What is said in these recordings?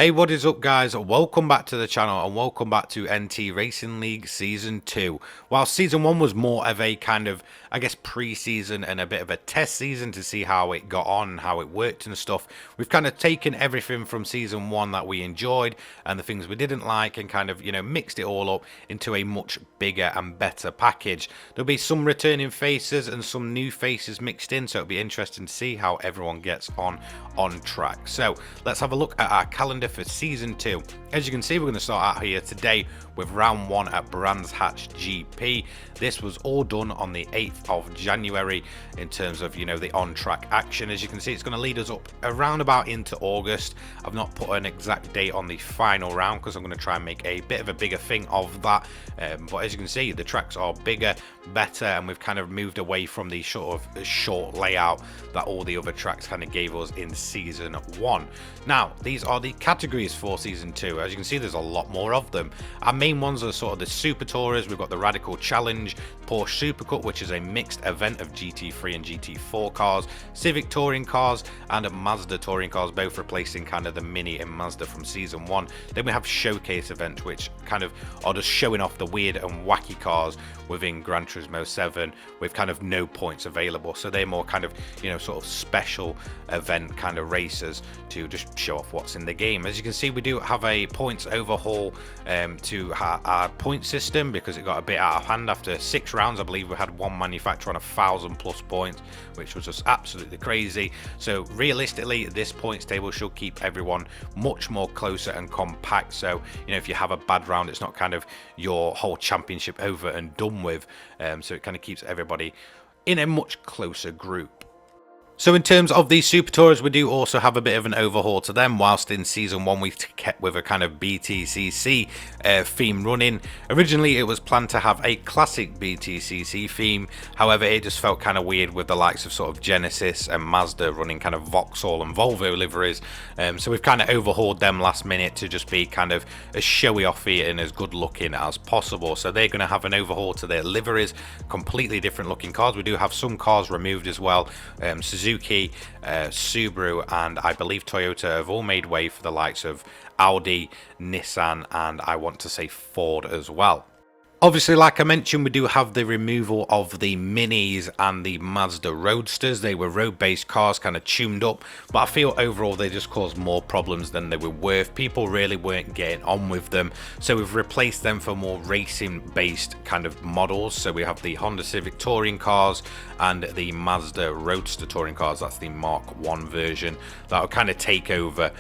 Hey, what is up, guys? Welcome back to the channel and welcome back to NT Racing League Season 2. While Season 1 was more of a kind of, I guess, pre-season and a bit of a test season to see how it got on, how it worked and stuff, we've kind of taken everything from Season 1 that we enjoyed and the things we didn't like and kind of, mixed it all up into a much bigger and better package. There'll be some returning faces and some new faces mixed in, so it'll be interesting to see how everyone gets on track. So let's have a look at our calendar for Season 2. As you can see, we're going to start out here today with round 1 at Brands Hatch GP. This was all done on the 8th of January in terms of, the on-track action. As you can see, it's going to lead us up around about into August. I've not put an exact date on the final round because I'm going to try and make a bit of a bigger thing of that. But as you can see, the tracks are bigger, better, and we've kind of moved away from the sort of short layout that all the other tracks kind of gave us in Season 1. Now, these are the categories for Season 2. As you can see, there's a lot more of them. Our main ones are sort of the Super Tourers. We've got the Radical Challenge, Porsche Super Cup, which is a mixed event of GT3 and GT4 cars, Civic Touring cars, and Mazda Touring cars, both replacing kind of the Mini and Mazda from Season 1. Then we have Showcase events, which kind of are just showing off the weird and wacky cars within Gran Turismo 7 with kind of no points available. So they're more kind of, sort of special event kind of races to just show off what's in the game. As you can see, we do have a points overhaul to our point system because it got a bit out of hand after 6 rounds. I believe we had one manufacturer on 1,000+ points, which was just absolutely crazy. So realistically, this points table should keep everyone much more closer and compact. So if you have a bad round, it's not kind of your whole championship over and done with. So it kind of keeps everybody in a much closer group. So in terms of the Super Tourers, we do also have a bit of an overhaul to them. Whilst in Season 1 we kept with a kind of BTCC theme running. Originally it was planned to have a classic BTCC theme, however it just felt kind of weird with the likes of sort of Genesis and Mazda running kind of Vauxhall and Volvo liveries. So we've kind of overhauled them last minute to just be kind of as showy offy and as good looking as possible. So they're going to have an overhaul to their liveries, completely different looking cars. We do have some cars removed as well. Suzuki, Subaru, and I believe Toyota have all made way for the likes of Audi, Nissan, and I want to say Ford as well. Obviously, like I mentioned, we do have the removal of the Minis and the Mazda Roadsters. They were road-based cars, kind of tuned up, but I feel overall they just caused more problems than they were worth. People really weren't getting on with them, so we've replaced them for more racing-based kind of models. So we have the Honda Civic Touring cars and the Mazda Roadster Touring cars. That's the Mark 1 version. That'll kind of take over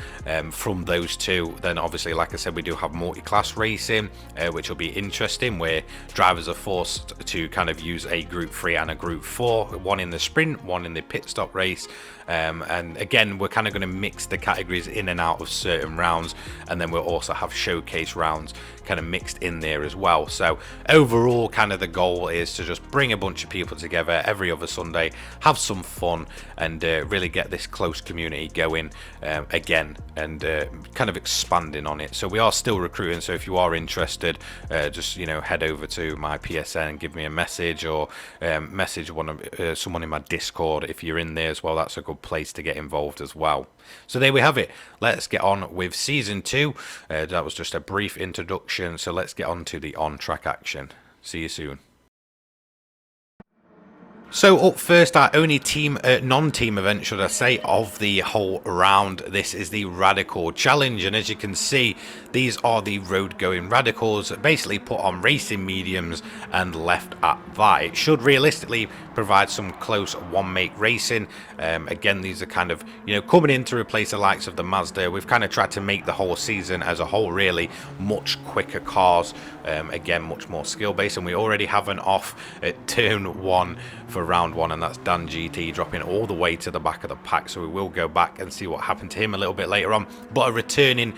from those two. Then obviously, like I said, we do have multi-class racing, which will be interesting, where drivers are forced to kind of use a Group 3 and a Group 4, one in the sprint, one in the pit stop race. And again, we're kind of going to mix the categories in and out of certain rounds, and then we'll also have showcase rounds kind of mixed in there as well. So overall, kind of the goal is to just bring a bunch of people together every other Sunday, have some fun, and really get this close community going again, and kind of expanding on it. So we are still recruiting, so if you are interested, just head over to my PSN and give me a message, or message someone in my Discord if you're in there as well. That's a good place to get involved as well. So there we have it. Let's get on with Season 2. That was just a brief introduction, so let's get on to the on-track action. See you soon. So up first, our only non-team event, should I say, of the whole round. This is the Radical Challenge, and as you can see, these are the road-going radicals, basically put on racing mediums and left at that. It should realistically provide some close one-make racing. Again, these are kind of, coming in to replace the likes of the Mazda. We've kind of tried to make the whole season as a whole really much quicker cars. Again, much more skill-based, and we already have an off at turn 1 for round 1, and that's Dan GT dropping all the way to the back of the pack. So we will go back and see what happened to him a little bit later on. But a returning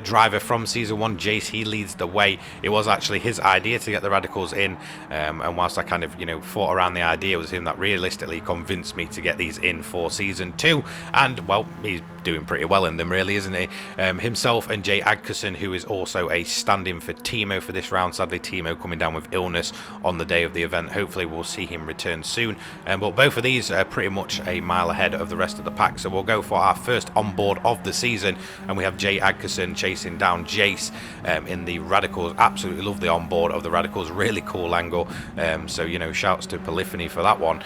driver from Season 1, Jace, he leads the way. It was actually his idea to get the radicals in, and whilst I kind of fought around the idea, it was him that realistically convinced me to get these in for Season 2. And well, he's doing pretty well in them, really, isn't he? Himself and Jay Adkerson, who is also a stand-in for Timo for this round. Sadly, Timo coming down with illness on the day of the event. Hopefully we'll see him return soon. But both of these are pretty much a mile ahead of the rest of the pack. So we'll go for our first onboard of the season, and we have Jay Adkerson chasing down Jace in the Radicals. Absolutely love the onboard of the Radicals. Really cool angle. So, you know, shouts to Polyphony for that one.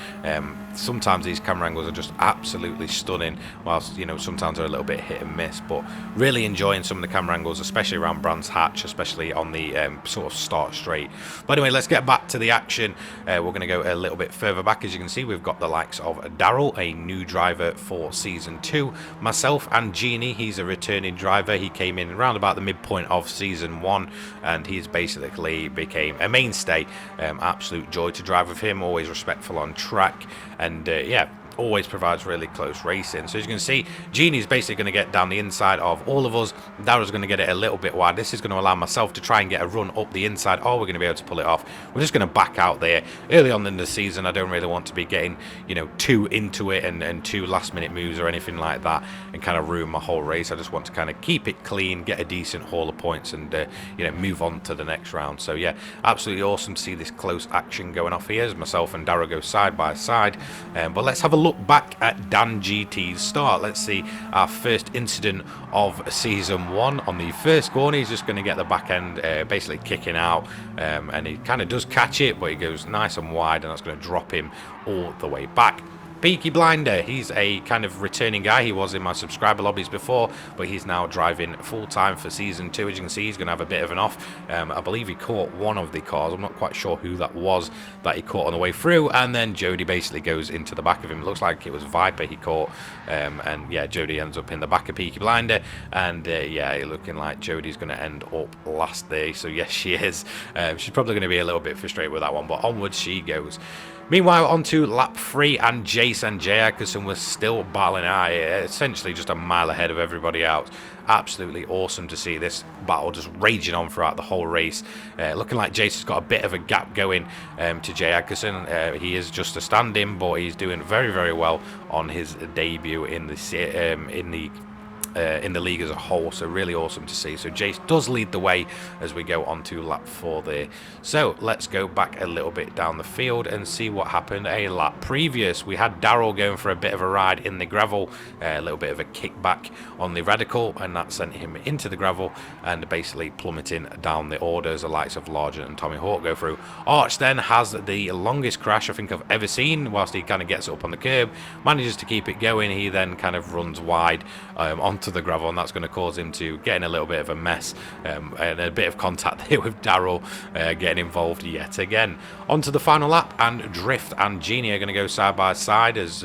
Sometimes these camera angles are just absolutely stunning, whilst, you know, sometimes they're a little bit hit and miss, but really enjoying some of the camera angles, especially around Brands Hatch, especially on the sort of start straight. But anyway, let's get back to the action. We're going to go a little bit further back. As you can see, we've got the likes of Daryl, a new driver for Season 2, myself and Genie, he's a returning driver. He came in around about the midpoint of Season 1, and he's basically became a mainstay. Absolute joy to drive with him, always respectful on track, and yeah, always provides really close racing. So as you can see, Genie's basically going to get down the inside of all of us. Daryl's going to get it a little bit wide. This is going to allow myself to try and get a run up the inside. Oh, we're going to be able to pull it off. We're just going to back out there. Early on in the season, I don't really want to be getting, you know, too into it and too last minute moves or anything like that and kind of ruin my whole race. I just want to kind of keep it clean, get a decent haul of points, and you know, move on to the next round. So yeah, absolutely awesome to see this close action going off here as myself and Daryl go side by side. But let's have a look back at Dan GT's start. Let's see our first incident of Season 1. On the first corner, he's just going to get the back end basically kicking out, and he kind of does catch it, but he goes nice and wide, and that's going to drop him all the way back. Peaky Blinder, he's a kind of returning guy. He was in my subscriber lobbies before, but he's now driving full-time for Season 2. As you can see, he's going to have a bit of an off. I believe he caught one of the cars. I'm not quite sure who that was that he caught on the way through, and then Jody basically goes into the back of him. It looks like it was Viper he caught, and yeah, Jody ends up in the back of Peaky Blinder, and yeah, looking like Jody's going to end up last there. So yes, she is. She's probably going to be a little bit frustrated with that one, but onwards she goes. Meanwhile, on to lap 3, and Jace and Jay Adkerson was still battling out, essentially just a mile ahead of everybody else. Absolutely awesome to see this battle just raging on throughout the whole race. Looking like Jace has got a bit of a gap going to Jay Adkerson. He is just a stand-in, but he's doing very, very well on his debut in the league as a whole, so really awesome to see. So Jace does lead the way as we go on to lap 4 there. So let's go back a little bit down the field and see what happened a lap previous. We had Daryl going for a bit of a ride in the gravel, a little bit of a kickback on the Radical, and that sent him into the gravel and basically plummeting down the orders. The likes of Largent and Tomahawk go through. Arch then has the longest crash I think I've ever seen. Whilst he kind of gets up on the curb, manages to keep it going, he then kind of runs wide onto the gravel, and that's going to cause him to get in a little bit of a mess, and a bit of contact there with Daryl getting involved yet again. On to the final lap, and Drift and Genie are going to go side by side as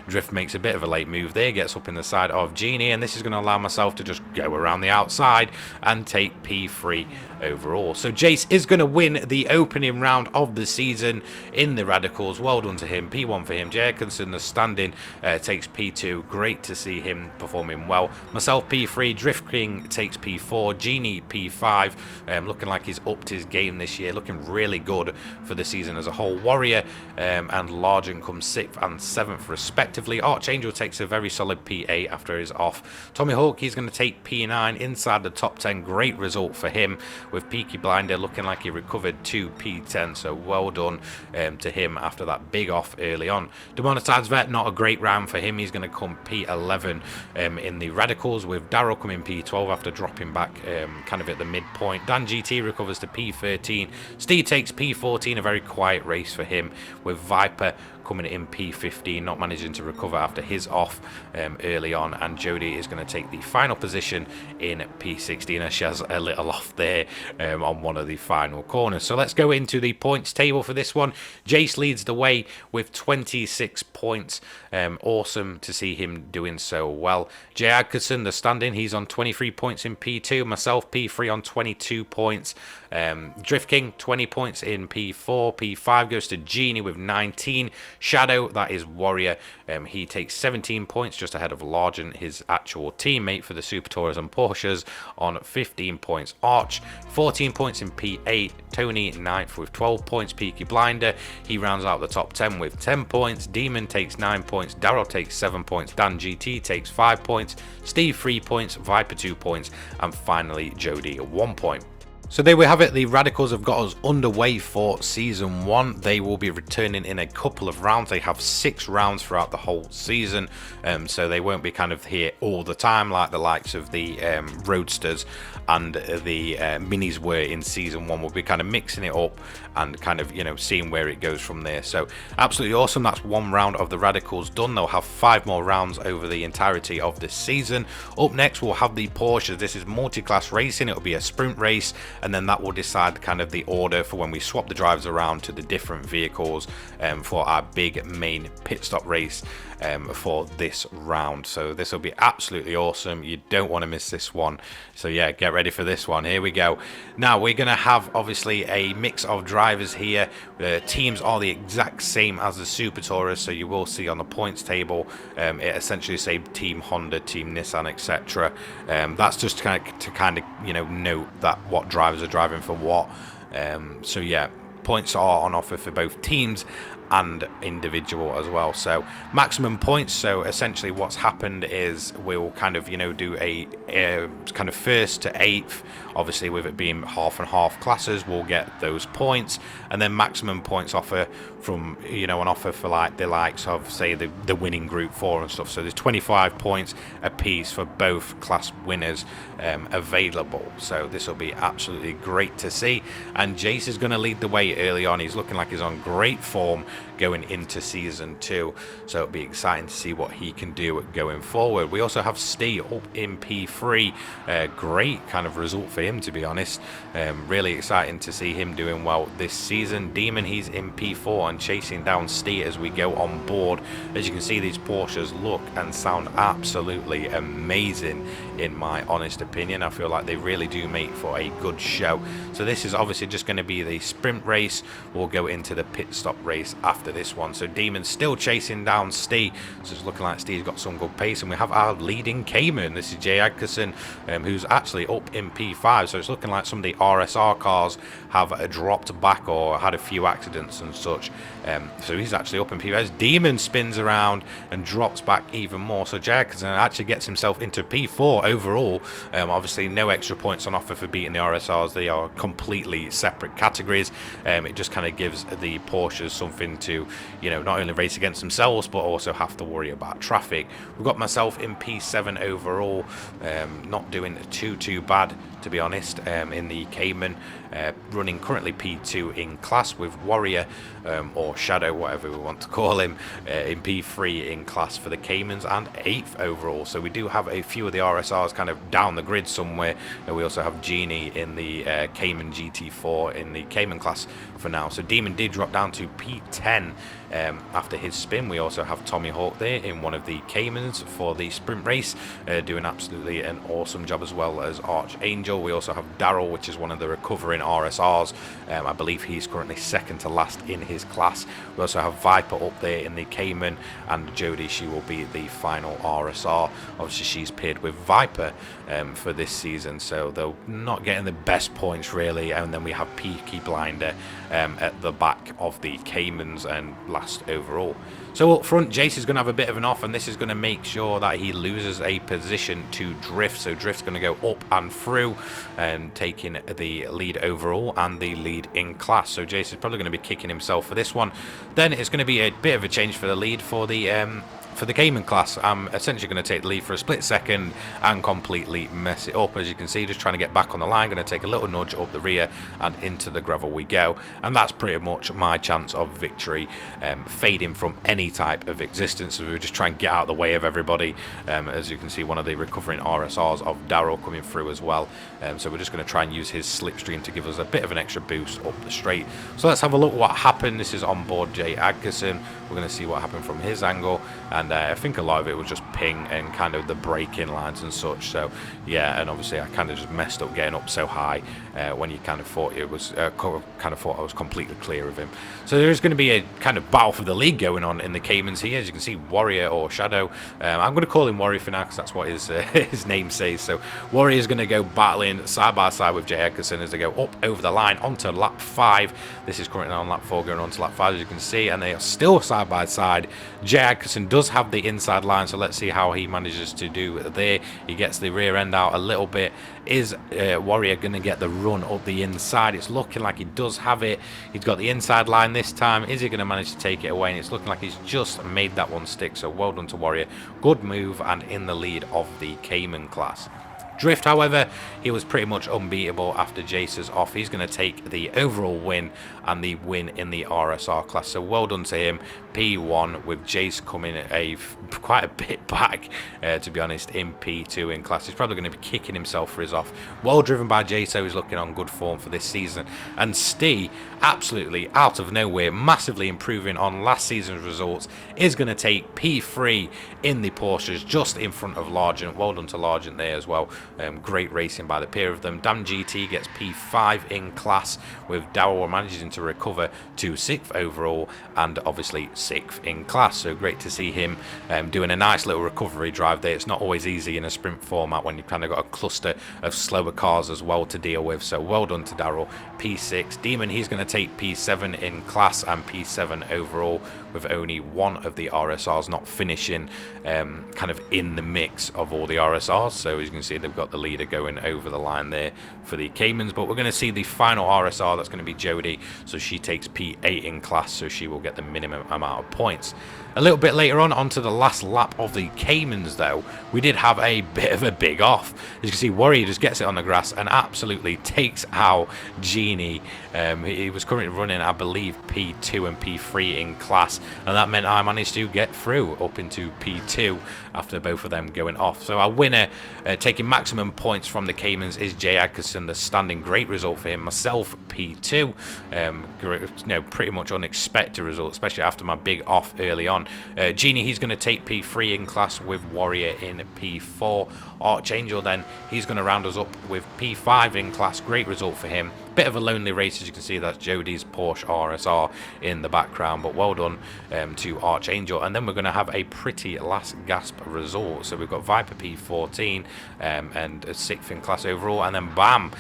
Drift makes a bit of a late move there, gets up in the side of Genie, and this is going to allow myself to just go around the outside and take P3 overall. So Jace is going to win the opening round of the season in the Radicals. Well done to him. P1 for him. Jay Adkerson, the stand-in, takes P2. Great to see him performing well. Myself P3, Drift King takes P4, Genie P5, looking like he's upped his game this year, looking really good for the season as a whole. Warrior and Largent come 6th and 7th respectively. Archangel takes a very solid P8 after his off. Tomahawk, he's going to take P9 inside the top 10. Great result for him, with Peaky Blinder looking like he recovered to P10, so well done to him after that big off early on. Demonetized Vet, not a great round for him. He's going to come P11 in the Radicals, with Daryl coming P12 after dropping back kind of at the midpoint. Dan GT recovers to P13. Steve takes P14, a very quiet race for him, with Viper coming in P15, not managing to recover after his off early on, and Jody is going to take the final position in P16 as she has a little off there on one of the final corners. So let's go into the points table for this one. Jace leads the way with 26 points. Awesome to see him doing so well. Jay Adkerson, the stand-in, he's on 23 points in P2. Myself P3 on 22 points. Drift King 20 points in P4. P5 goes to Genie with 19. Shadow, that is Warrior. He takes 17 points, just ahead of Largent, his actual teammate for the Super Tourism Porsches, on 15 points. Arch, 14 points in P8. Tony, 9th with 12 points. Peaky Blinder, he rounds out the top 10 with 10 points. Demon takes 9 points. Daryl takes 7 points. Dan GT takes 5 points. Steve, 3 points. Viper, 2 points. And finally, Jody, 1 point. So there we have it. The Radicals have got us underway for Season 1. They will be returning in a couple of rounds. They have 6 rounds throughout the whole season, so they won't be kind of here all the time like the likes of the Roadsters and the Minis were in Season 1. We'll be kind of mixing it up and kind of, you know, seeing where it goes from there. So absolutely awesome. That's 1 round of the Radicals done. They'll have 5 more rounds over the entirety of this season. Up next, we'll have the Porsches. This is multi-class racing. It'll be a sprint race, and then that will decide kind of the order for when we swap the drivers around to the different vehicles for our big main pit stop race for this round. So this will be absolutely awesome. You don't want to miss this one. So yeah, get ready for this one. Here we go. Now we're going to have obviously a mix of drivers here. The teams are the exact same as the Super Tourists, so you will see on the points table it essentially say Team Honda, Team Nissan, etc. That's just to kind of you know note that what drivers are driving for what. So yeah, points are on offer for both teams and individual as well. So maximum points, so essentially what's happened is we'll kind of, you know, do a kind of 1st to 8th, obviously with it being half and half classes, we'll get those points, and then maximum points offer from, you know, an offer for like the likes of say the winning group 4 and stuff. So there's 25 points a piece for both class winners available. So this will be absolutely great to see, and Jace is going to lead the way early on. He's looking like he's on great form going into Season 2, so it'll be exciting to see what he can do going forward. We also have Steve up in P3. Great kind of result for him, to be honest. Really exciting to see him doing well this season. Demon, he's in P4 and chasing down Steve as we go on board. As you can see, these Porsches look and sound absolutely amazing in my honest opinion. I feel like they really do make for a good show. So this is obviously just going to be the sprint race. We'll go into the pit stop race after this one. So Demon's still chasing down Steve, so it's looking like Steve's got some good pace, and we have our leading Cayman. This is Jay Adkerson, who's actually up in P5, so it's looking like some of the RSR cars have dropped back or had a few accidents and such. So he's actually up in P5. Demon spins around and drops back even more, so Jay Adkerson actually gets himself into P4 overall. Obviously no extra points on offer for beating the RSRs. They are completely separate categories. It just kind of gives the Porsches something to, you know, not only race against themselves but also have to worry about traffic. We've got myself in P7 overall, not doing too bad, to be honest, in the Cayman, running currently P2 in class with Warrior or Shadow, whatever we want to call him, in P3 in class for the Caymans, and 8th overall. So we do have a few of the RSRs kind of down the grid somewhere, and we also have Genie in the Cayman GT4 in the Cayman class for now. So Demon did drop down to P10 after his spin. We also have Tomahawk there in one of the Caymans for the sprint race, doing absolutely an awesome job, as well as Archangel. We also have Daryl, which is one of the recovering RSRs. I believe he's currently 2nd to last in his class. We also have Viper up there in the Cayman, and Jody, she will be the final RSR. Obviously she's paired with Viper for this season, so they're not getting the best points really. And then we have Peaky Blinder at the back of the Caymans and last overall. So up front, Jace is going to have a bit of an off, and this is going to make sure that he loses a position to Drift. So Drift's going to go up and through and taking the lead overall and the lead in class. So Jace is probably going to be kicking himself for this one. Then it's going to be a bit of a change for the lead for the Cayman class. I'm essentially going to take the lead for a split second and completely mess it up. As you can see, just trying to get back on the line, going to take a little nudge up the rear and into the gravel we go, and that's pretty much my chance of victory, fading from any type of existence. So we're just trying to get out of the way of everybody. As you can see, one of the recovering RSRs of Daryl coming through as well, so we're just going to try and use his slipstream to give us a bit of an extra boost up the straight. So let's have a look what happened. This is on board Jay Adkerson. We're going to see what happened from his angle, and and I think a lot of it was just ping and kind of the braking lines and such. So yeah, and obviously I kind of just messed up getting up so high when you kind of thought it was kind of thought I was completely clear of him. So there is going to be a kind of battle for the lead going on in the Caymans here. As you can see, Warrior or Shadow, I'm going to call him Warrior for now because that's what his his name says. So Warrior is going to go battling side by side with Jay Edgerson as they go up over the line onto lap 5. This is currently on lap 4 going on to lap 5, as you can see, and they are still side by side. Jay Edgerson does have the inside line, so let's see how he manages to do there. He gets the rear end out a little bit. Is Warrior going to get the run up the inside? It's looking like he does have it. He's got the inside line this time. Is he going to manage to take it away? And it's looking like he's just made that one stick, so well done to Warrior. Good move and in the lead of the Cayman class. Drift, however, he was pretty much unbeatable after Jace's off. He's going to take the overall win and the win in the RSR class. So well done to him. P1 with Jace coming quite a bit back, to be honest, in P2 in class. He's probably going to be kicking himself for his off. Well driven by Jace, so he's looking on good form for this season. And Stee, absolutely out of nowhere, massively improving on last season's results, is going to take P3 in the Porsches just in front of Largent. Well done to Largent there as well. Great racing by the pair of them. Damn GT gets P5 in class, with Darrell managing to recover to 6th overall and obviously 6th in class. So great to see him doing a nice little recovery drive there. It's not always easy in a sprint format when you've kind of got a cluster of slower cars as well to deal with. So well done to Darrell. P6. Demon, he's going to take P7 in class and P7 overall, with only one of the RSRs not finishing kind of in the mix of all the RSRs. So as you can see, they've got the leader going over the line there for the Caymans, but we're going to see the final RSR. That's going to be Jody, so she takes P8 in class, so she will get the minimum amount of points. A little bit later on, onto the last lap of the Caymans, though, we did have a bit of a big off. As you can see, Warrior just gets it on the grass and absolutely takes out Genie. He was currently running, I believe, P2 and P3 in class, and that meant I managed to get through up into P2 after both of them going off. So our winner, taking maximum points from the Caymans, is Jay Edgerson. The standing great result for him. Myself, P2. Pretty much unexpected result, especially after my big off early on. Genie, he's going to take P3 in class with Warrior in P4. Archangel, then, he's going to round us up with P5 in class. Great result for him. Bit of a lonely race, as you can see. That's Jody's Porsche RSR in the background, but well done to Archangel. And then we're going to have a pretty last gasp result. So we've got Viper P14 and a 6th in class overall, and then bam,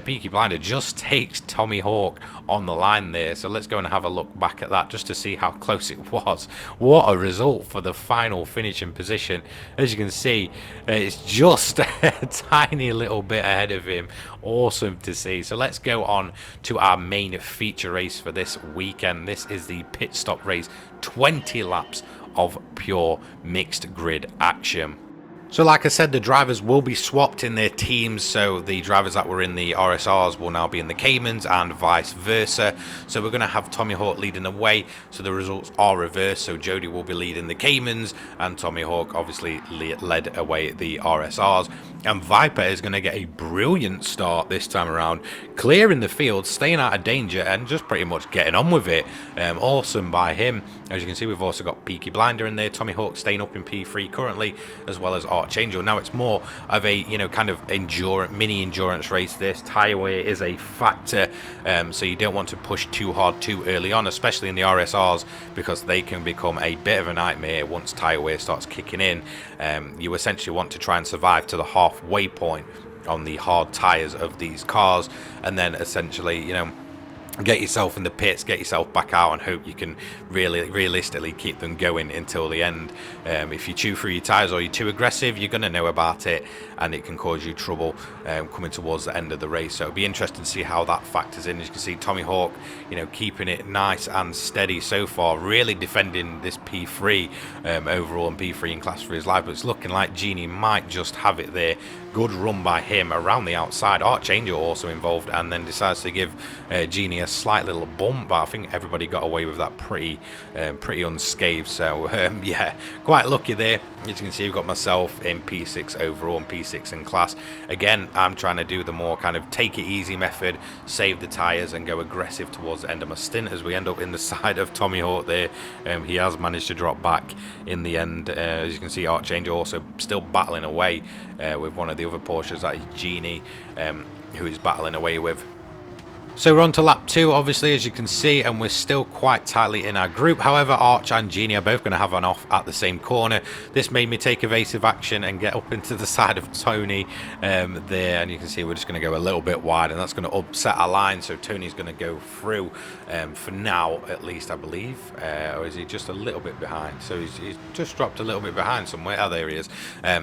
Peaky Blinder just takes Tomahawk on the line there. So let's go and have a look back at that just to see how close it was. What a result for the final finishing position. As you can see, it's just a tiny little bit ahead of him. Awesome to see. So let's go on to our main feature race for this weekend. This is the pit stop race, 20 laps of pure mixed grid action. So like I said, the drivers will be swapped in their teams, so the drivers that were in the RSRs will now be in the Caymans and vice versa. So we're going to have Tomahawk leading the way, so the results are reversed. So Jody will be leading the Caymans and Tomahawk obviously led away the RSRs. And Viper is going to get a brilliant start this time around, clearing the field, staying out of danger and just pretty much getting on with it. Awesome by him. As you can see, we've also got Peaky Blinder in there, Tomahawk staying up in P3 currently, as well as Archangel. Now it's more of a, kind of mini endurance race. This tire wear is a factor, so you don't want to push too hard too early on, especially in the RSRs, because they can become a bit of a nightmare once tire wear starts kicking in. You essentially want to try and survive to the halfway point on the hard tires of these cars, and then essentially, get yourself in the pits, get yourself back out, and hope you can realistically keep them going until the end. If you chew through your tyres or you're too aggressive, you're going to know about it, and it can cause you trouble coming towards the end of the race. So it'll be interesting to see how that factors in. As you can see, Tomahawk, keeping it nice and steady so far, really defending this P3 overall and P3 in class for his life. But it's looking like Genie might just have it there, good run by him around the outside. Archangel also involved, and then decides to give Genie a slight little bump, but I think everybody got away with that pretty unscathed. So yeah, quite lucky there. As you can see, we've got myself in P6 overall and P6 in class. Again, I'm trying to do the more kind of take it easy method, save the tyres and go aggressive towards the end of my stint, as we end up in the side of Tomahawk there. He has managed to drop back in the end. As you can see, Archangel also still battling away with one of the other Porsches, that is Genie, who is battling away with. So we're on to lap 2, obviously, as you can see, and we're still quite tightly in our group. However, Arch and Genie are both going to have an off at the same corner. This made me take evasive action and get up into the side of Tony there, and you can see we're just going to go a little bit wide, and that's going to upset our line. So Tony's going to go through for now, at least, I believe. Or is he just a little bit behind? So he's just dropped a little bit behind somewhere. Oh, there he is.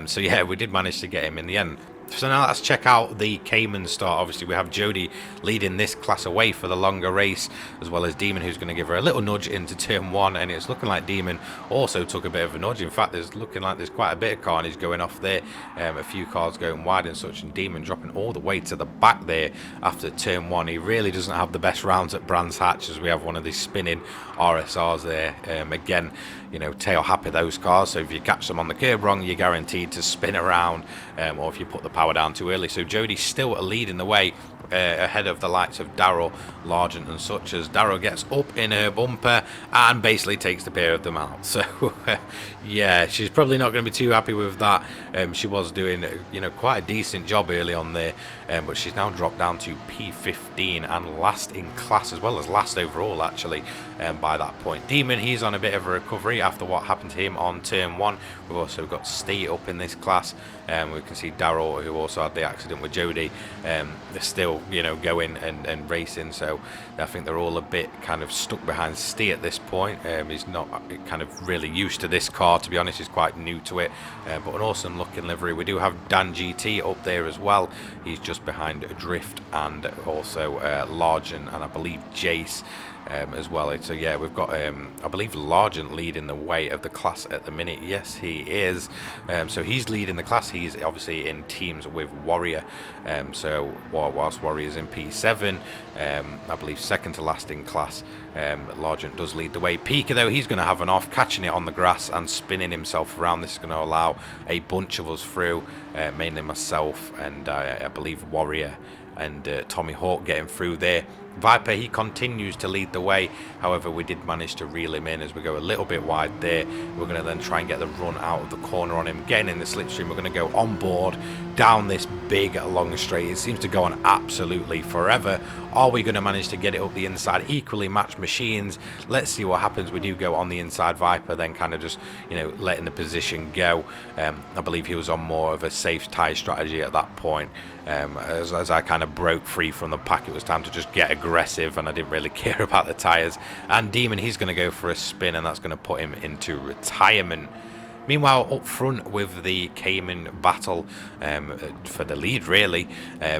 So yeah, we did manage to get him in the end. So now let's check out the Cayman start. Obviously, we have Jody leading this class away for the longer race, as well as Demon, who's going to give her a little nudge into turn 1. And it's looking like Demon also took a bit of a nudge. In fact, there's looking like there's quite a bit of carnage going off there. A few cars going wide and such, and Demon dropping all the way to the back there after turn 1. He really doesn't have the best rounds at Brands Hatch, as we have one of these spinning RSRs there. Again, you know, tail happy those cars, so if you catch them on the curb wrong, you're guaranteed to spin around, or if you put the power down too early. So Jody's still leading the way ahead of the likes of Darryl, Largent and such, as Darryl gets up in her bumper and basically takes the pair of them out. So yeah, she's probably not going to be too happy with that. She was doing, you know, quite a decent job early on there, but she's now dropped down to P15 and last in class, as well as last overall actually, by that point. Demon, he's on a bit of a recovery after what happened to him on turn 1. We've also got State up in this class, and we can see Darryl, who also had the accident with Jody. They're still, you know, going and racing, so I think they're all a bit kind of stuck behind Steve at this point. He's not kind of really used to this car, to be honest. He's quite new to it, but an awesome looking livery. We do have Dan GT up there as well. He's just behind Drift and also Largent, and I believe Jace as well. So yeah, we've got I believe Largent leading the way of the class at the minute. Yes, he is. So he's leading the class. He's obviously in teams with Warrior. So whilst Warrior's in P7, I believe second to last in class, Largent does lead the way. Pika, though, he's going to have an off, catching it on the grass and spinning himself around. This is going to allow a bunch of us through, mainly myself and I believe Warrior and Tomahawk getting through there. Viper, he continues to lead the way. However, we did manage to reel him in as we go a little bit wide there. We're going to then try and get the run out of the corner on him. Getting in the slipstream, we're going to go on board down this big long straight. It seems to go on absolutely forever. Are we going to manage to get it up the inside? Equally matched machines. Let's see what happens. We do go on the inside. Viper then kind of just, you know, letting the position go. I believe he was on more of a safe tie strategy at that point. As I kind of broke free from the pack, it was time to just get aggressive, and I didn't really care about the tyres. And Demon, he's going to go for a spin, and that's going to put him into retirement. Meanwhile, up front with the Cayman battle for the lead, really,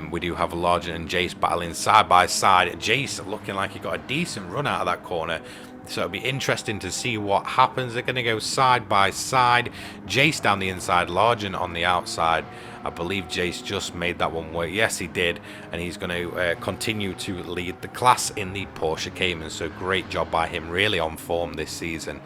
we do have Largent and Jace battling side by side. Jace looking like he got a decent run out of that corner, so it'll be interesting to see what happens. They're going to go side by side. Jace down the inside, Largent on the outside. I believe Jace just made that one work. Yes, he did. And he's going to continue to lead the class in the Porsche Cayman. So great job by him, really on form this season.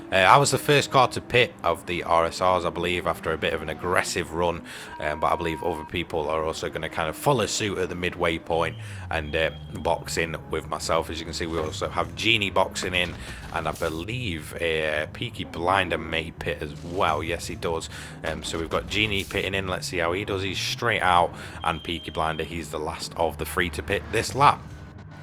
I was the first car to pit of the RSRs, I believe, after a bit of an aggressive run, but I believe other people are also going to kind of follow suit at the midway point and box in with myself. As you can see, we also have Genie boxing in, and I believe Peaky Blinder may pit as well. Yes, he does. So we've got Genie pitting in. Let's see how he does. He's straight out, and Peaky Blinder, he's the last of the three to pit this lap.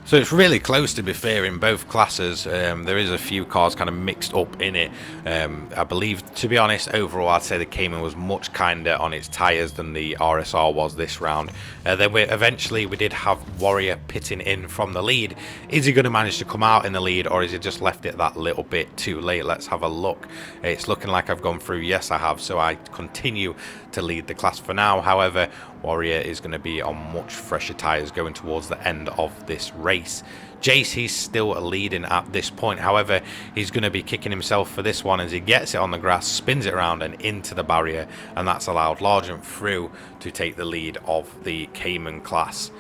So it's really close, to be fair, in both classes. There is a few cars kind of mixed up in it. I believe, to be honest, overall, I'd say the Cayman was much kinder on its tyres than the RSR was this round. Then eventually we did have Warrior pitting in from the lead. Is he going to manage to come out in the lead, or is he just left it that little bit too late? Let's have a look. It's looking like I've gone through. Yes, I have. So I continue to lead the class for now. However, Warrior is going to be on much fresher tyres going towards the end of this race. race. Jace, he's still leading at this point. However, he's going to be kicking himself for this one as he gets it on the grass, spins it around and into the barrier, and that's allowed Largent through to take the lead of the Cayman class.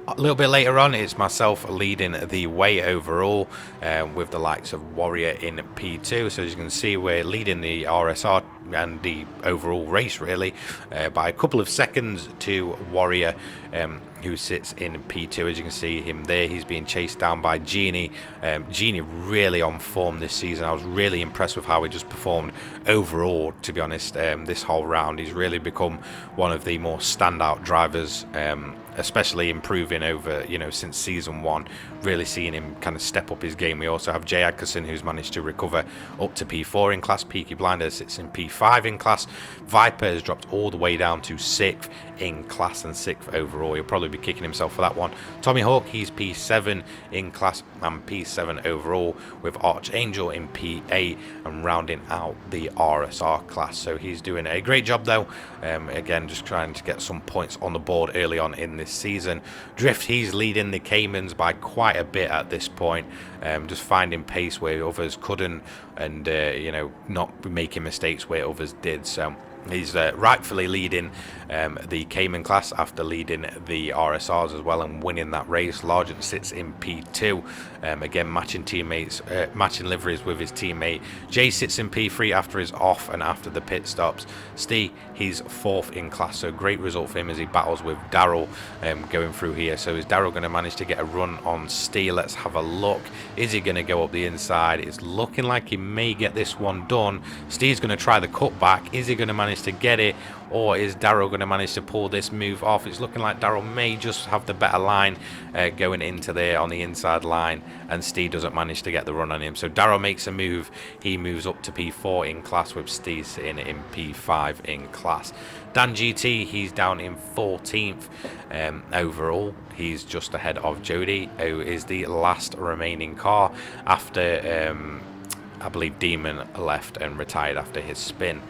A little bit later on, it's myself leading the way overall, with the likes of Warrior in P2. So as you can see, we're leading the RSR and the overall race really by a couple of seconds to Warrior, who sits in P2. As you can see him there, he's being chased down by Genie. Genie really on form this season. I was really impressed with how he just performed overall, to be honest. This whole round, he's really become one of the more standout drivers, especially improving over, since season 1, really seeing him kind of step up his game. We also have Jay Atkinson, who's managed to recover up to P4 in class. Peaky Blinder sits in P5 in class. Viper has dropped all the way down to 6th in class and 6th overall. He'll probably be kicking himself for that one. Tomahawk, he's P7 in class and P7 overall, with Archangel in P8 and rounding out the RSR class. So he's doing a great job though. Again, just trying to get some points on the board early on in this season. Drift, he's leading the Caymans by quite a bit at this point, just finding pace where others couldn't, and not making mistakes where others did. So he's rightfully leading the Cayman class after leading the RSRs as well and winning that race. Largent sits in P2, again matching teammates, matching liveries with his teammate. Jay sits in P3 after his off and after the pit stops. Steve, he's 4th in class, so great result for him as he battles with Daryl going through here. So is Daryl going to manage to get a run on Steve? Let's have a look. Is he going to go up the inside? It's looking like he may get this one done. Steve's going to try the cutback. Is he going to manage to get it, or is Daryl going to manage to pull this move off? It's looking like Daryl may just have the better line going into there on the inside line, and Steve doesn't manage to get the run on him. So Daryl makes a move. He moves up to P4 in class, with Steve sitting in P5 in class. Dan GT, he's down in 14th overall. He's just ahead of Jody, who is the last remaining car after I believe Demon left and retired after his spin.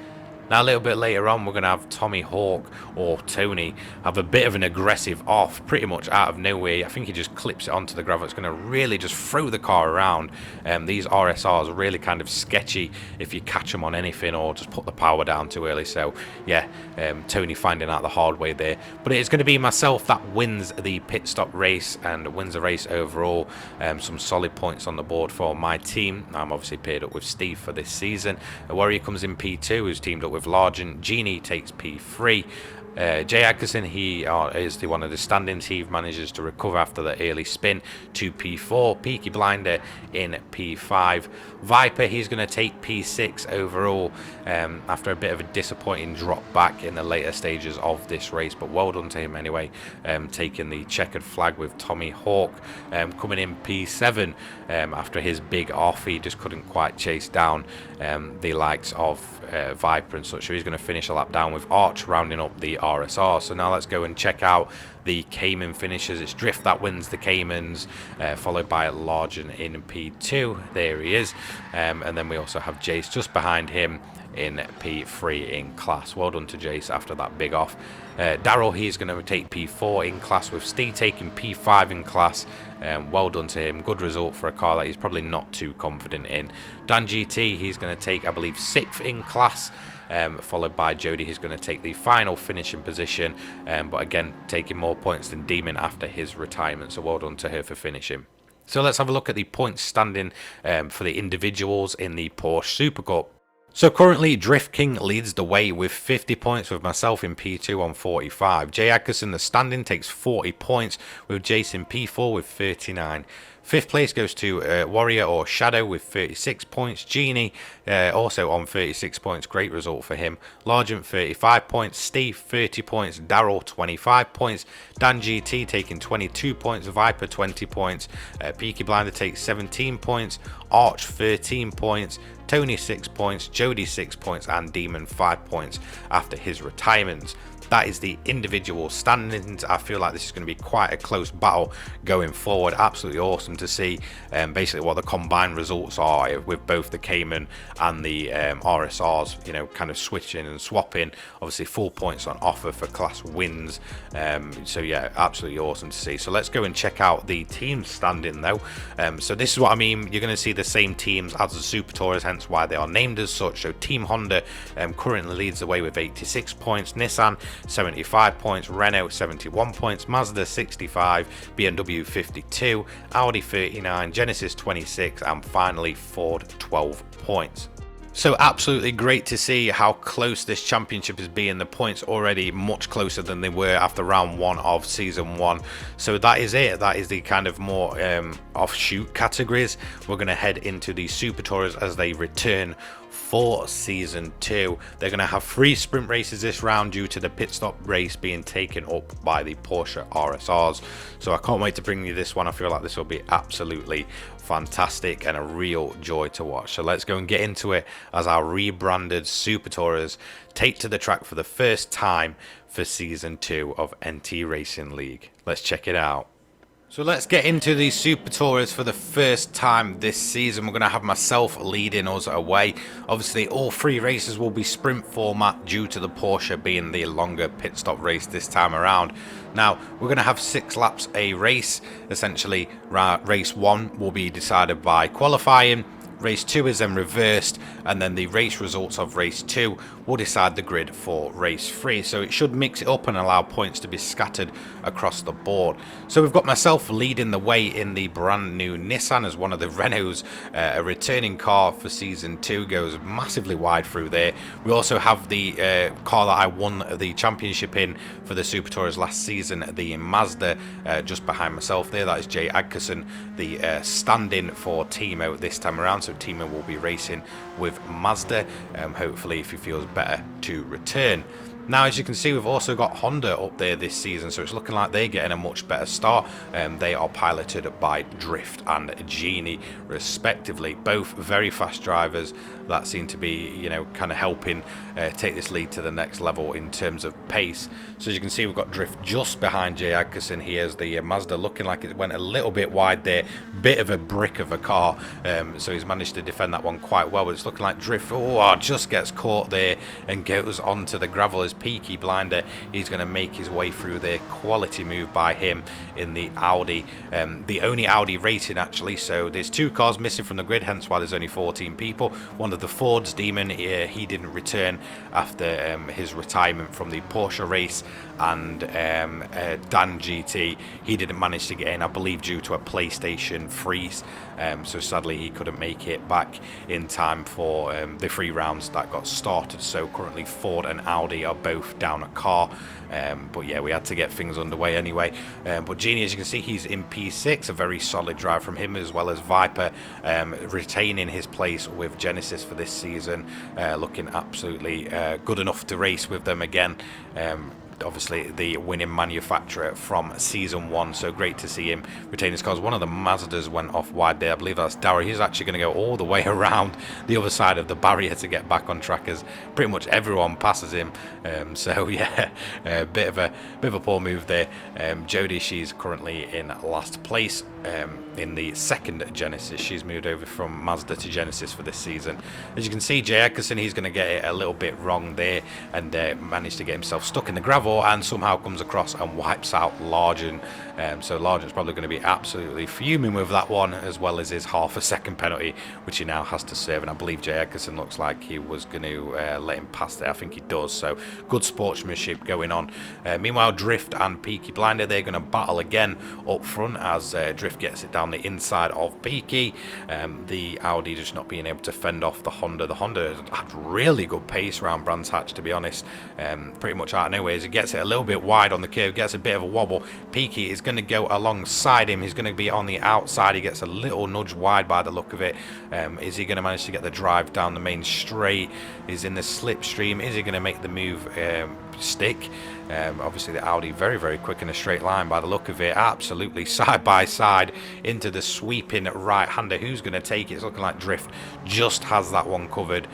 Now a little bit later on, we're going to have Tomahawk or Tony have a bit of an aggressive off, pretty much out of nowhere. I think he just clips it onto the gravel. It's going to really just throw the car around. These RSRs are really kind of sketchy if you catch them on anything or just put the power down too early. So yeah, Tony finding out the hard way there. But it's going to be myself that wins the pit stop race and wins the race overall. Some solid points on the board for my team. I'm obviously paired up with Steve for this season. A Warrior comes in P2, who's teamed up with Largent. Genie takes P3. Jay Atkinson, he is the one of the standings. He manages to recover after the early spin to P4. Peaky Blinder in P5. Viper, he's going to take P6 overall after a bit of a disappointing drop back in the later stages of this race, but well done to him anyway, taking the checkered flag with Tomahawk coming in P7 after his big off. He just couldn't quite chase down the likes of Viper and such, so he's going to finish a lap down with Arch rounding up the RSR. So now let's go and check out the Cayman finishers. It's Drift that wins the Caymans, followed by Largent in P2. There he is. And then we also have Jace just behind him in P3 in class. Well done to Jace after that big off. Daryl, he's going to take P4 in class, with Steve taking P5 in class. Well done to him. Good result for a car that he's probably not too confident in. Dan GT, he's going to take, I believe, 6th in class. Followed by Jody, who's going to take the final finishing position, but again taking more points than Demon after his retirement, so well done to her for finishing. So let's have a look at the points standing for the individuals in the Porsche Super Cup. So currently Drift King leads the way with 50 points, with myself in P2 on 45. Jay Atkinson, the standing, takes 40 points, with Jason P4 with 39. 5th place goes to Warrior or Shadow with 36 points. Genie also on 36 points. Great result for him. Largent 35 points. Steve 30 points. Daryl 25 points. Dan GT taking 22 points. Viper 20 points. Peaky Blinder takes 17 points. Arch 13 points. Tony 6 points. Jody 6 points. And Demon 5 points after his retirements. that is the individual standings. I feel like this is going to be quite a close battle going forward. Absolutely awesome to see basically what the combined results are with both the Cayman and the RSRs, you know, kind of switching and swapping. Obviously full points on offer for class wins. So yeah, absolutely awesome to see. So let's go and check out the team standing though. So this is what I mean. You're going to see the same teams as the Super Tours, hence why they are named as such. So Team Honda currently leads the way with 86 points, Nissan 75 points, Renault 71 points, Mazda 65, BMW 52, Audi 39, Genesis 26, and finally Ford 12 points. So absolutely great to see how close this championship is being. The points already much closer than they were after round 1 of season 1. So that is it. That is the kind of more offshoot categories. We're going to head into the Super Tours as they return for season 2. They're going to have 3 sprint races this round due to the pit stop race being taken up by the Porsche RSRs. So I can't wait to bring you this one. I feel like this will be absolutely fantastic and a real joy to watch. So let's go and get into it as our rebranded Super Tourers take to the track for the first time for season 2 of NT Racing League. Let's check it out. So let's get into the Super Tours for the first time this season. We're going to have myself leading us away. Obviously, all 3 races will be sprint format due to the Porsche being the longer pit stop race this time around. Now, we're going to have 6 laps a race. Essentially, race 1 will be decided by qualifying. Race 2 is then reversed, and then the race results of race 2 will decide the grid for race 3. So it should mix it up and allow points to be scattered across the board. So we've got myself leading the way in the brand new Nissan as one of the Renaults. A returning car for season 2 goes massively wide through there. We also have the car that I won the championship in for the Super Tours last season, the Mazda, just behind myself there. That is Jay Adkerson, the stand-in for Timo this time around. So Timo will be racing with Mazda, hopefully if he feels better to return. Now, as you can see, we've also got Honda up there this season, so it's looking like they're getting a much better start. They are piloted by Drift and Genie, respectively. Both very fast drivers that seem to be, you know, kind of helping take this lead to the next level in terms of pace. So as you can see, we've got Drift just behind Jay Adkerson. Here's the Mazda looking like it went a little bit wide there. Bit of a brick of a car, so he's managed to defend that one quite well, but it's looking like Drift, just gets caught there and goes onto the gravel as Peaky Blinder. He's going to make his way through there. Quality move by him in the Audi, the only Audi racing actually. So there's 2 cars missing from the grid, hence why there's only 14 people. One of the Fords, Demon, he didn't return after his retirement from the Porsche race, and Dan GT, he didn't manage to get in, I believe due to a PlayStation freeze. So sadly he couldn't make it back in time for the 3 rounds that got started. So currently Ford and Audi are both down a car, but yeah, we had to get things underway anyway. But Genie, as you can see, he's in P6, a very solid drive from him, as well as Viper retaining his place with Genesis for this season, looking absolutely good enough to race with them again. Obviously the winning manufacturer from season 1, so great to see him retain his cars. One of the Mazdas went off wide there, I believe that's Darrow. He's actually going to go all the way around the other side of the barrier to get back on track, as pretty much everyone passes him. So yeah, a bit of a poor move there. Jodie, she's currently in last place in the 2nd Genesis. She's moved over from Mazda to Genesis for this season. As you can see, Jay Adkerson, he's going to get it a little bit wrong there, and managed to get himself stuck in the gravel, and somehow comes across and wipes out Largen. So Largen's probably going to be absolutely fuming with that one, as well as his half a second penalty, which he now has to serve. And I believe Jay Adkerson looks like he was going to let him pass there. I think he does. So good sportsmanship going on. Meanwhile, Drift and Peaky Blinder, they're going to battle again up front as Drift gets it down the inside of Peaky. The Audi just not being able to fend off the Honda. The Honda had really good pace around Brands Hatch, to be honest. Pretty much out of nowhere. As he gets it a little bit wide on the curve, gets a bit of a wobble. Peaky is going to go alongside him. He's going to be on the outside. He gets a little nudge wide by the look of it. Is he going to manage to get the drive down the main straight? Is in the slipstream. Is he going to make the move stick? Obviously the Audi very quick in a straight line by the look of it, absolutely side by side into the sweeping right-hander. Who's going to take it? It's looking like Drift just has that one covered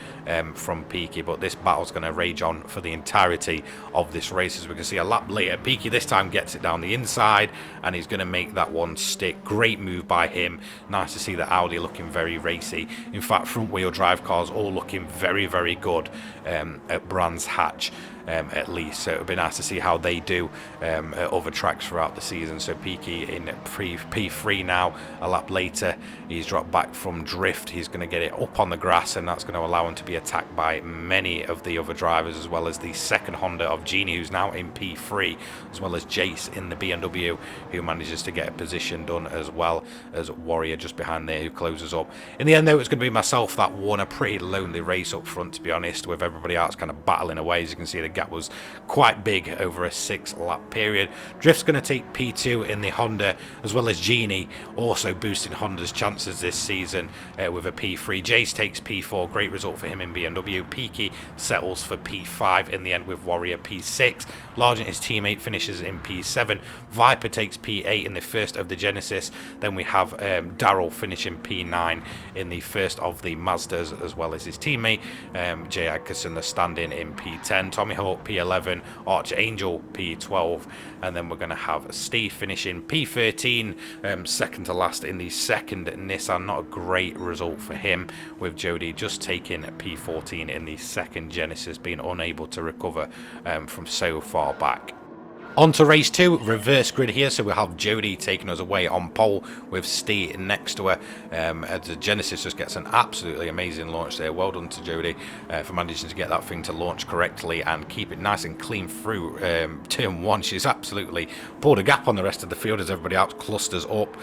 from Peaky, but this battle's going to rage on for the entirety of this race. As we can see a lap later, Peaky this time gets it down the inside and he's going to make that one stick. Great move by him. Nice to see the Audi looking very racy. In fact, front wheel drive cars all looking very good at Brands Hatch. At least, so it would be nice to see how they do at other tracks throughout the season. So Peaky in P3 now. A lap later, he's dropped back from Drift. He's going to get it up on the grass, and that's going to allow him to be attacked by many of the other drivers, as well as the second Honda of Genie, who's now in P3, as well as Jace in the BMW, who manages to get a position done, as well as Warrior just behind there, who closes up. In the end, though, it's going to be myself that won a pretty lonely race up front, to be honest, with everybody else kind of battling away. As you can see, the gap was quite big over a 6-lap period. Drift's going to take P2 in the Honda, as well as Genie also boosting Honda's chances this season with a P3. Jace takes P4, great result for him in BMW. Peaky settles for P5 in the end with Warrior P6. Largent, his teammate, finishes in P7. Viper takes P8 in the first of the Genesis. Then we have Daryl finishing P9 in the first of the Mazdas, as well as his teammate Jay Atkinson, the stand-in in P10. Tomahawk P11, Archangel P12, and then we're going to have Steve finishing P13, second to last in the second Nissan. Not a great result for him, with Jody just taking P14 in the second Genesis, being unable to recover from so far back. On to race 2, reverse grid here, so we'll have Jody taking us away on pole with Steve next to her. The Genesis just gets an absolutely amazing launch there. Well done to Jody for managing to get that thing to launch correctly and keep it nice and clean through turn 1. She's absolutely pulled a gap on the rest of the field as everybody else clusters up.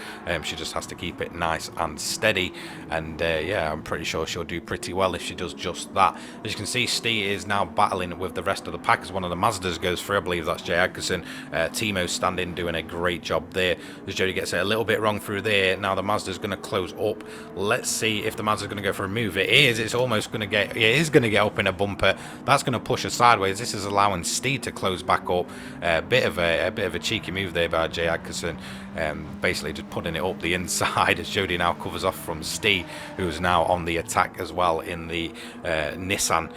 She just has to keep it nice and steady, and yeah, I'm pretty sure she'll do pretty well if she does just that. As you can see, Steve is now battling with the rest of the pack as one of the Mazdas goes through. I believe that's Jay Atkinson. Timo standing, doing a great job there. As Jody gets it a little bit wrong through there. Now the Mazda's going to close up. Let's see if the Mazda's going to go for a move. It is. It's almost going to get. It is going to get up in a bumper. That's going to push her sideways. This is allowing Steve to close back up. A bit of a cheeky move there by Jay Atkinson. Basically just putting it up the inside as Jody now covers off from Steve, who is now on the attack as well in the Nissan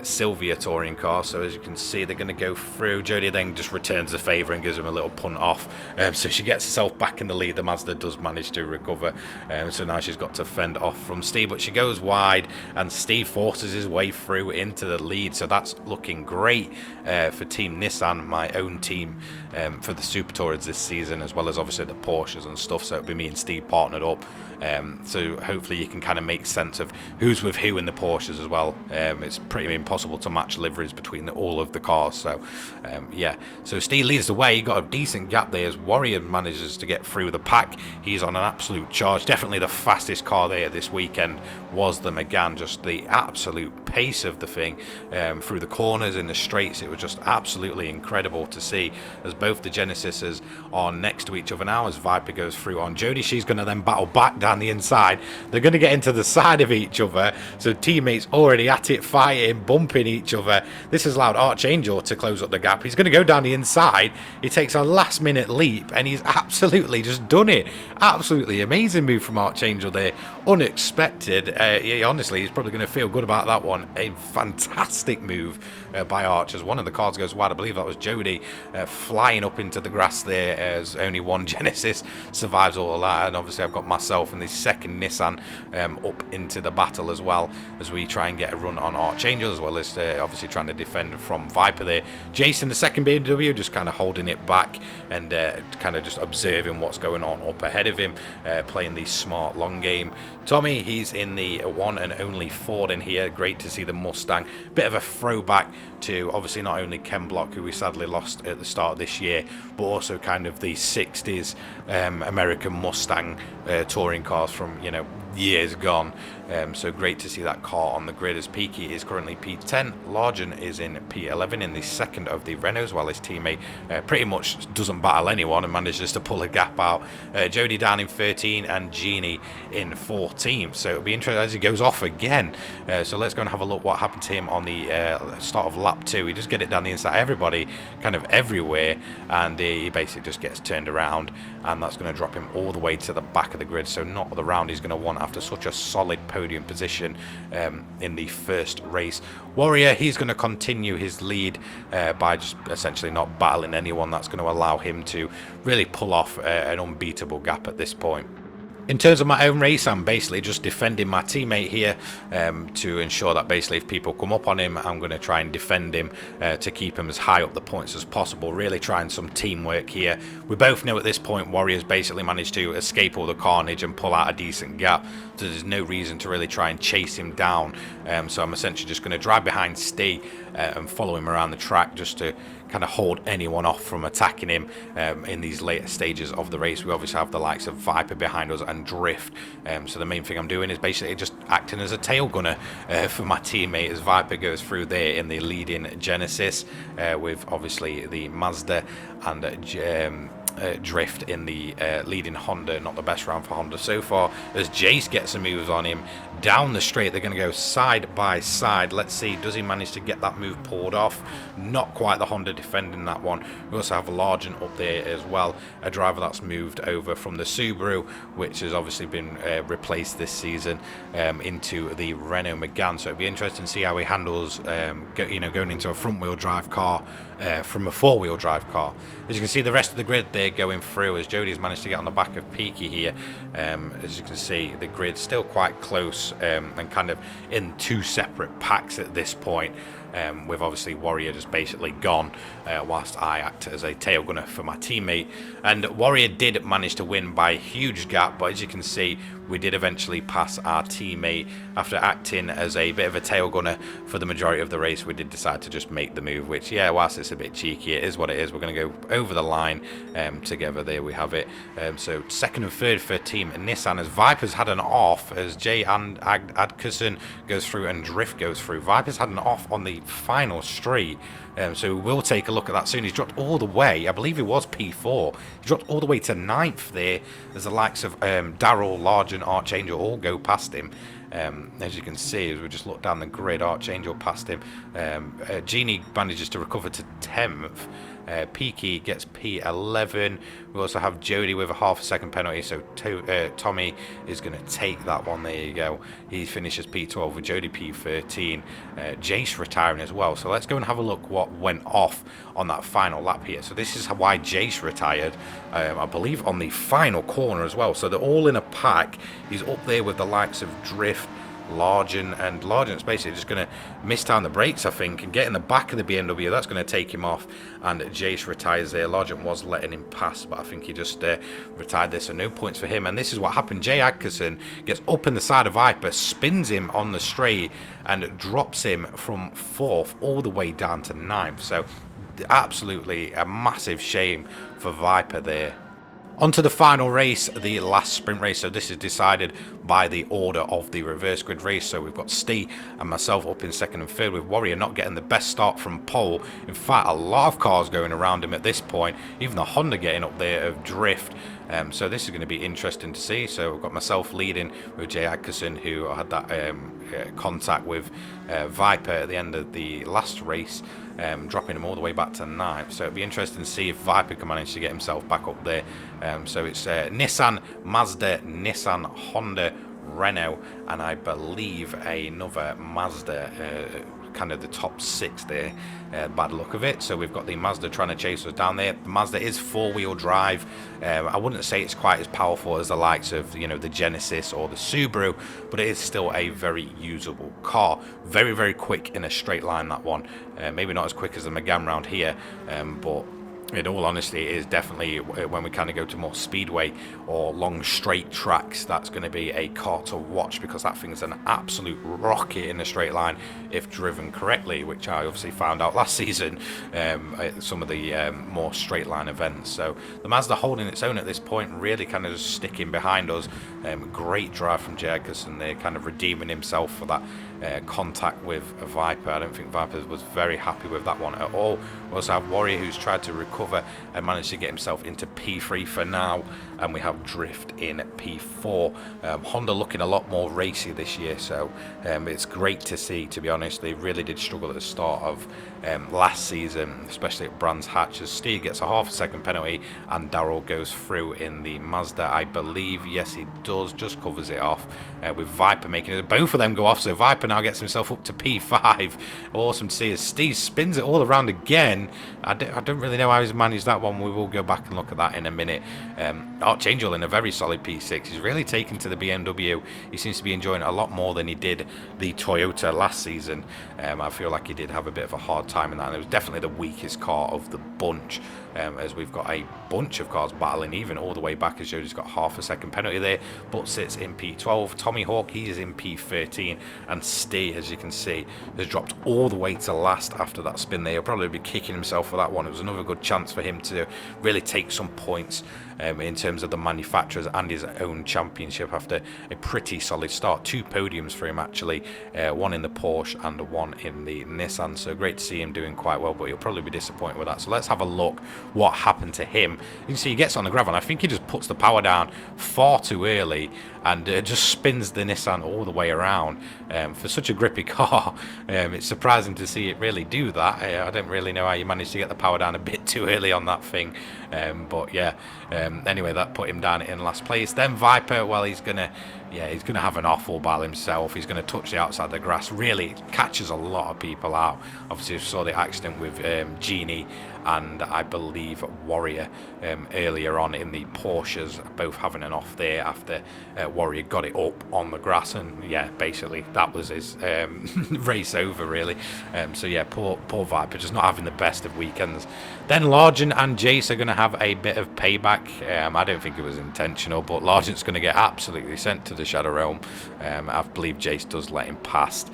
Silvia touring car. So as you can see, they're going to go through. Jody then just returns the favour and gives him a little punt off, so she gets herself back in the lead. The Mazda does manage to recover, so now she's got to fend off from Steve, but she goes wide and Steve forces his way through into the lead. So that's looking great for Team Nissan, my own team, for the Super Tours this season, as well as obviously the Porsches and stuff. So it'll be me and Steve partnered up, so hopefully you can kind of make sense of who's with who in the Porsches as well. It's pretty impossible to match liveries between all of the cars. So yeah, so Steve leads the way. He got a decent gap there as Warrior manages to get through the pack. He's on an absolute charge. Definitely the fastest car there this weekend was the Megane. Just the absolute pace of the thing through the corners, in the straights. It was just absolutely incredible to see, as both the Genesises are next to each other now. As Viper goes through on Jody, she's going to then battle back down the inside. They're going to get into the side of each other, so teammates already at it, fighting, bumping each other. This has allowed Archangel to close up the gap. He's going to go down the inside. He takes a last minute leap and he's absolutely just done it. Absolutely amazing move from Archangel there, unexpected. Honestly, he's probably going to feel good about that one. A fantastic move by Arch as one of the cars goes wide. I believe that was Jody flying up into the grass there, as only one Genesis survives all of that. And obviously I've got myself and the second Nissan up into the battle, as well as we try and get a run on Archangel, as well as obviously trying to defend from Viper there. Jason, the second BMW, just kind of holding it back and kind of just observing what's going on up ahead of him, playing the smart long game. Tommy, he's in the one and only Ford in here. Great to see the Mustang. Bit of a throwback to obviously not only Ken Block, who we sadly lost at the start of this year, but also kind of the 60s American Mustang touring cars from, you know, years gone. So great to see that car on the grid, as Peaky is currently P10, Largen is in P11 in the second of the Renaults, while his teammate pretty much doesn't battle anyone and manages to pull a gap out. Jody down in 13 and Genie in 14. So it'll be interesting as he goes off again. So let's go and have a look what happened to him on the start of lap 2. He just get it down the inside, everybody kind of everywhere, and he basically just gets turned around, and that's going to drop him all the way to the back of the grid. So not the round he's going to want after such a solid podium position in the first race. Warrior, he's going to continue his lead by just essentially not battling anyone. That's going to allow him to really pull off an unbeatable gap at this point. In terms of my own race, I'm basically just defending my teammate here to ensure that basically if people come up on him, I'm going to try and defend him to keep him as high up the points as possible. Really trying some teamwork here. We both know at this point Warrior's basically managed to escape all the carnage and pull out a decent gap, so there's no reason to really try and chase him down. So I'm essentially just going to drive behind Steve and follow him around the track just to kind of hold anyone off from attacking him in these later stages of the race. We obviously have the likes of Viper behind us and Drift, so the main thing I'm doing is basically just acting as a tail gunner for my teammate as Viper goes through there in the leading Genesis with obviously the Mazda and Drift in the leading Honda. Not the best round for Honda so far, as Jace gets some moves on him down the straight. They're going to go side by side. Let's see, does he manage to get that move pulled off? Not quite. The Honda defending that one. We also have Largen up there as well, a driver that's moved over from the Subaru, which has obviously been replaced this season into the Renault Megane. So it'll be interesting to see how he handles going into a front wheel drive car from a four-wheel drive car. As you can see, the rest of the grid there going through, as Jody's managed to get on the back of Peaky here. As you can see, the grid's still quite close and kind of in two separate packs at this point, with obviously Warrior just basically gone whilst I act as a tail gunner for my teammate. And Warrior did manage to win by a huge gap, but as you can see, we did eventually pass our teammate. After acting as a bit of a tail gunner for the majority of the race, we did decide to just make the move, which, yeah, whilst it's a bit cheeky, it is what it is. We're going to go over the line together. There we have it. So second and third for Team Nissan, as Viper's had an off, as Jay and Adkerson goes through and Drift goes through. Viper's had an off on the final straight. So we'll take a look at that soon. He's dropped all the way, I believe it was P4. He dropped all the way to 9th there, as the likes of Daryl, Largen, Archangel all go past him. As you can see, as we just look down the grid, Archangel past him. Genie manages to recover to 10th. Peaky gets P11. We also have Jody with a half a second penalty, so Tommy is going to take that one. There you go. He finishes P12 with Jody P13. Jace retiring as well. So let's go and have a look what went off on that final lap here. So this is why Jace retired, I believe, on the final corner as well. So they're all in a pack. He's up there with the likes of Drift, Largen, and Largen's basically just going to miss down the brakes, I think, and get in the back of the BMW. That's going to take him off, and Jace retires there. Largen was letting him pass, but I think he just retired there, so no points for him. And this is what happened. Jay Adkerson gets up in the side of Viper, spins him on the straight, and drops him from 4th all the way down to 9th. So absolutely a massive shame for Viper there. On to the final race, the last sprint race. So this is decided by the order of the reverse grid race. So we've got Steve and myself up in second and third, with Warrior not getting the best start from pole. In fact, a lot of cars going around him at this point, even the Honda getting up there of Drift. So this is going to be interesting to see. So we've got myself leading with Jay Adkerson, who had that contact with Viper at the end of the last race, dropping him all the way back to 9th. So it'll be interesting to see if Viper can manage to get himself back up there. So it's Nissan, Mazda, Nissan, Honda, Renault, and I believe another Mazda, kind of the top 6 there, by the look of it. So we've got the Mazda trying to chase us down there. The Mazda is 4-wheel drive. I wouldn't say it's quite as powerful as the likes of, the Genesis or the Subaru, but it is still a very usable car. Very, very quick in a straight line, that one. Maybe not as quick as the Megane round here, but In all honesty, it is definitely, when we kind of go to more speedway or long straight tracks, that's going to be a car to watch, because that thing's an absolute rocket in a straight line if driven correctly, which I obviously found out last season at some of the more straight line events. So the Mazda holding its own at this point, really kind of just sticking behind us. Great drive from Jay Adkerson there, kind of redeeming himself for that contact with Viper. I don't think Viper was very happy with that one at all. We also have Warrior, who's tried to recover and managed to get himself into P3 for now, and we have Drift in P4. Honda looking a lot more racy this year, so it's great to see, to be honest. They really did struggle at the start of last season, especially at Brands Hatch, as Steve gets a half-a-second penalty and Darrell goes through in the Mazda, I believe. Yes, he does, just covers it off, with Viper making it. Both of them go off, so Viper now gets himself up to P5. Awesome to see as Steve spins it all around again. I don't really know how he's managed that one. We will go back and look at that in a minute. Archangel in a very solid P6. He's really taken to the BMW. He seems to be enjoying it a lot more than he did the Toyota last season. I feel like he did have a bit of a hard time in that, and it was definitely the weakest car of the bunch, as we've got a bunch of cars battling even all the way back, as Jody's got half-a-second penalty there, but sits in P12. Tomahawk, he is in P13, and Stee, as you can see, has dropped all the way to last after that spin there. He'll probably be kicking himself for that one. It was another good chance for him to really take some points in terms of the manufacturers and his own championship after a pretty solid start. 2 podiums for him, actually, one in the Porsche and one in the Nissan, so great to see him doing quite well, but he'll probably be disappointed with that. So let's have a look what happened to him. You can see he gets on the gravel, and I think he just puts the power down far too early and just spins the Nissan all the way around. For such a grippy car, it's surprising to see it really do that. I don't really know how you managed to get the power down a bit too early on that thing, but yeah, anyway, that put him down in last place. Then Viper, well, he's gonna have an awful battle himself. He's gonna touch the outside of the grass. Really catches a lot of people out. Obviously, we saw the accident with Genie and I believe Warrior earlier on in the Porsches, both having an off there after Warrior got it up on the grass, and yeah, basically that was his race over, really. So yeah, poor Viper, just not having the best of weekends. Then Largent and Jace are going to have a bit of payback. I don't think it was intentional, but Largent's going to get absolutely sent to the Shadow Realm. I believe Jace does let him past.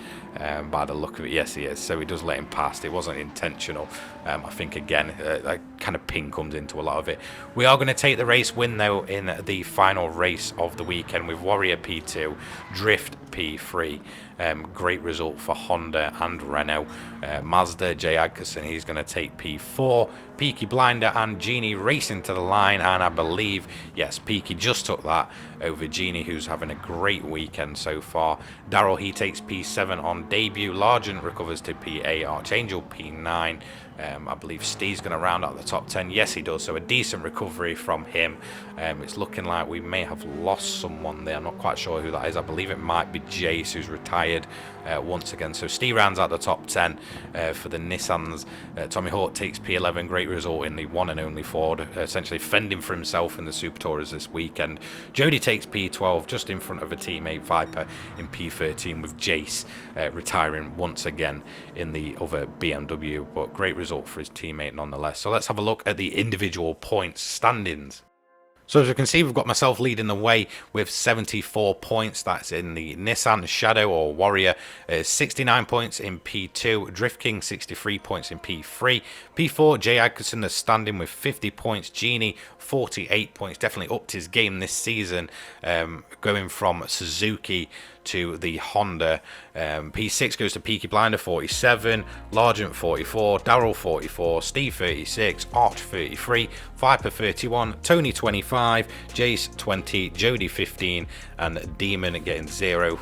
By the look of it, yes, he is. So he does let him past. It wasn't intentional. I think, again, that kind of ping comes into a lot of it. We are going to take the race win, though, in the final race of the weekend with Warrior P2, Drift P3. Great result for Honda and Renault. Mazda, Jay Adkerson, he's going to take P4. Peaky Blinder and Genie racing to the line, and I believe, yes, Peaky just took that over Genie, who's having a great weekend so far. Darrell, he takes P7 on debut. Largent recovers to P8. Archangel P9. I believe Steve's going to round out the top 10. Yes, he does. So a decent recovery from him. It's looking like we may have lost someone there. I'm not quite sure who that is. I believe it might be Jace, who's retired once again. So Steve rounds out the top 10 for the Nissans. Tommy Hawk takes P11. Great result in the one and only Ford, essentially fending for himself in the Super Tours this weekend. Jody takes P12, just in front of a teammate, Viper, in P13, with Jace retiring once again in the other BMW. But great result for his teammate nonetheless. So let's have a look at the individual points standings. So as you can see, we've got myself leading the way with 74 points. That's in the Nissan Shadow or Warrior. 69 points in P2. Drift King 63 points in P3. P4, Jay Adkerson is standing with 50 points. Genie 48 points. Definitely upped his game this season, going from Suzuki to the Honda. P6 goes to Peaky Blinder 47, Largent 44, Darrell 44, Steve 36, Arch 33, Viper 31, Tony 25, Jace 20, Jody 15, and Demon getting 0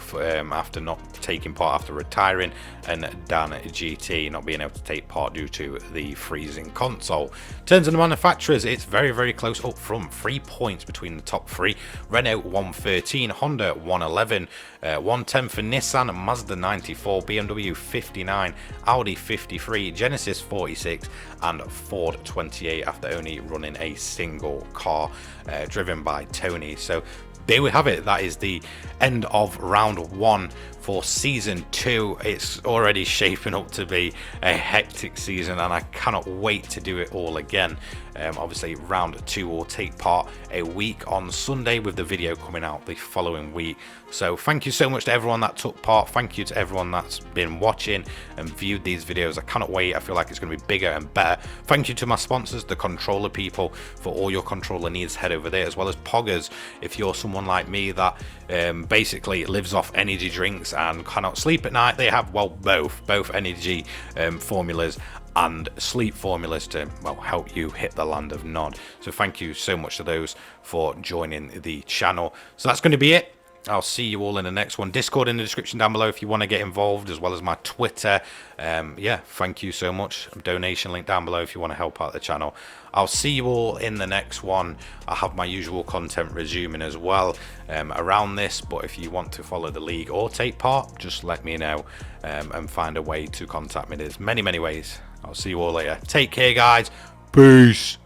after not taking part after retiring, and Dan GT not being able to take part due to the freezing console. In terms of the manufacturers, it's very, very close up front. 3 points between the top 3. Renault 113, Honda 111, 110 for Nissan, Mazda 94, BMW 59, Audi 53, Genesis 46, and Ford 28 after only running a single car driven by Tony. So there we have it. That is the end of round 1 for for season 2. It's already shaping up to be a hectic season, and I cannot wait to do it all again. Obviously round 2 will take part a week on Sunday, with the video coming out the following week. So thank you so much to everyone that took part. Thank you to everyone that's been watching and viewed these videos. I cannot wait. I feel like it's going to be bigger and better. Thank you to my sponsors, the controller people, for all your controller needs. Head over there, as well as Poggers. If you're someone like me that basically lives off energy drinks and cannot sleep at night, they have, well, both energy formulas and sleep formulas to, well, help you hit the land of Nod. So thank you so much to those for joining the channel. So that's going to be it. I'll see you all in the next one. Discord in the description down below if you want to get involved, as well as my Twitter. Yeah, thank you so much. Donation link down below if you want to help out the channel. I'll see you all in the next one. I have my usual content resuming as well around this, but if you want to follow the league or take part, just let me know and find a way to contact me. There's many ways. I'll see you all later. Take care, guys. Peace.